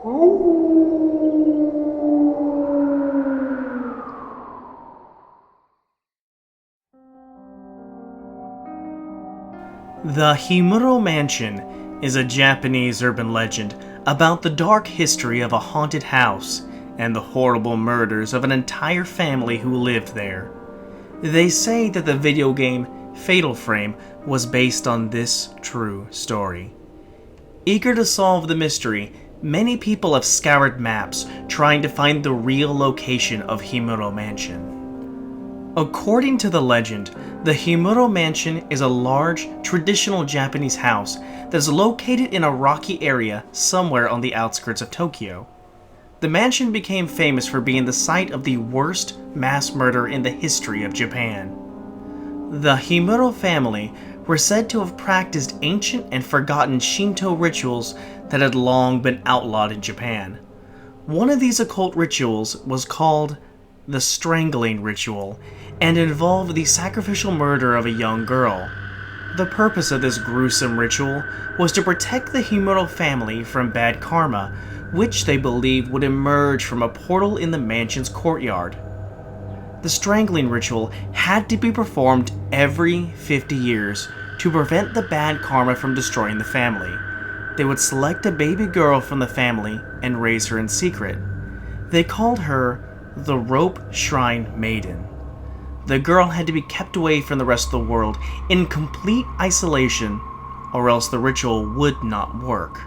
The Himuro Mansion is a Japanese urban legend about the dark history of a haunted house and the horrible murders of an entire family who lived there. They say that the video game Fatal Frame was based on this true story. Eager to solve the mystery, many people have scoured maps trying to find the real location of Himuro Mansion. According to the legend, the Himuro Mansion is a large, traditional Japanese house that is located in a rocky area somewhere on the outskirts of Tokyo. The mansion became famous for being the site of the worst mass murder in the history of Japan. The Himuro family were said to have practiced ancient and forgotten Shinto rituals that had long been outlawed in Japan. One of these occult rituals was called the Strangling Ritual, and involved the sacrificial murder of a young girl. The purpose of this gruesome ritual was to protect the Himuro family from bad karma, which they believed would emerge from a portal in the mansion's courtyard. The Strangling Ritual had to be performed every 50 years to prevent the bad karma from destroying the family. They would select a baby girl from the family and raise her in secret. They called her the Rope Shrine Maiden. The girl had to be kept away from the rest of the world in complete isolation, or else the ritual would not work.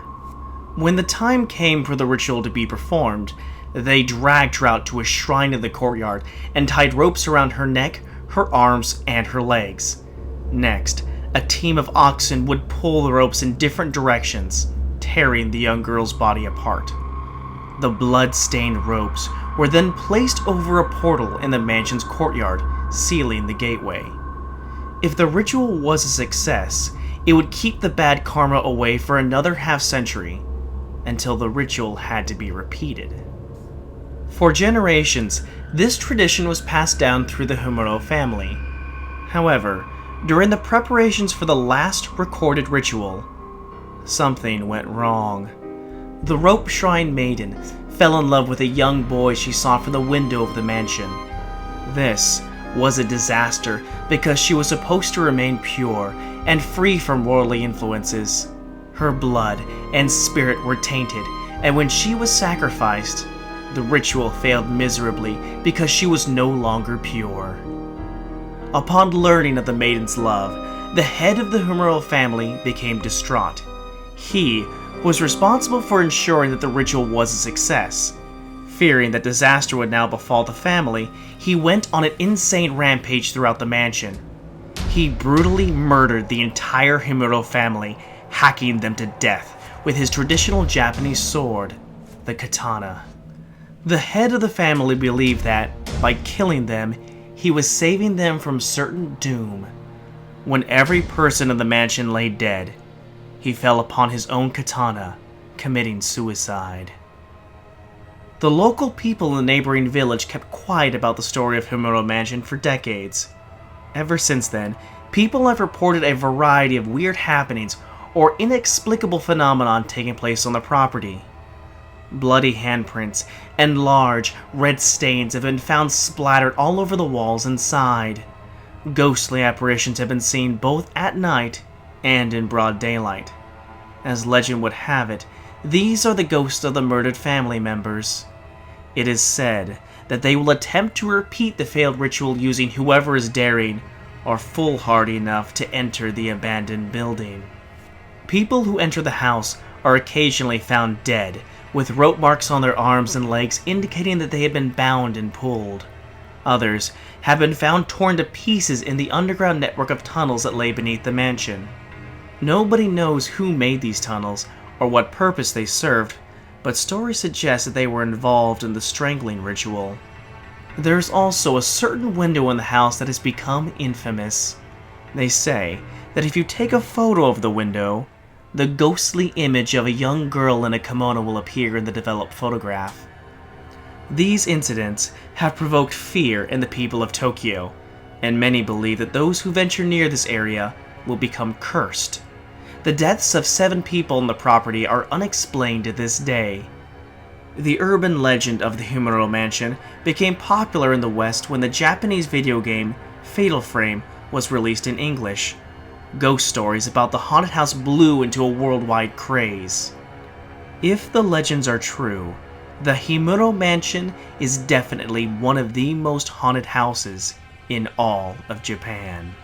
When the time came for the ritual to be performed, they dragged her out to a shrine in the courtyard and tied ropes around her neck, her arms, and her legs. Next, a team of oxen would pull the ropes in different directions, tearing the young girl's body apart. The blood-stained ropes were then placed over a portal in the mansion's courtyard, sealing the gateway. If the ritual was a success, it would keep the bad karma away for another half-century, until the ritual had to be repeated. For generations, this tradition was passed down through the Himuro family. However, during the preparations for the last recorded ritual, something went wrong. The Rope Shrine Maiden fell in love with a young boy she saw from the window of the mansion. This was a disaster because she was supposed to remain pure and free from worldly influences. Her blood and spirit were tainted, and when she was sacrificed, the ritual failed miserably because she was no longer pure. Upon learning of the maiden's love, the head of the Himuro family became distraught. He was responsible for ensuring that the ritual was a success. Fearing that disaster would now befall the family, he went on an insane rampage throughout the mansion. He brutally murdered the entire Himuro family, hacking them to death with his traditional Japanese sword, the katana. The head of the family believed that, by killing them, he was saving them from certain doom. When every person in the mansion lay dead, he fell upon his own katana, committing suicide. The local people in the neighboring village kept quiet about the story of Himuro Mansion for decades. Ever since then, people have reported a variety of weird happenings or inexplicable phenomenon taking place on the property. Bloody handprints and large, red stains have been found splattered all over the walls inside. Ghostly apparitions have been seen both at night and in broad daylight. As legend would have it, these are the ghosts of the murdered family members. It is said that they will attempt to repeat the failed ritual using whoever is daring or foolhardy enough to enter the abandoned building. People who enter the house are occasionally found dead, with rope marks on their arms and legs indicating that they had been bound and pulled. Others have been found torn to pieces in the underground network of tunnels that lay beneath the mansion. Nobody knows who made these tunnels or what purpose they served, but stories suggest that they were involved in the strangling ritual. There's also a certain window in the house that has become infamous. They say that if you take a photo of the window, the ghostly image of a young girl in a kimono will appear in the developed photograph. These incidents have provoked fear in the people of Tokyo, and many believe that those who venture near this area will become cursed. The deaths of 7 people on the property are unexplained to this day. The urban legend of the Himuro Mansion became popular in the West when the Japanese video game Fatal Frame was released in English. Ghost stories about the haunted house blew into a worldwide craze. If the legends are true, the Himuro Mansion is definitely one of the most haunted houses in all of Japan.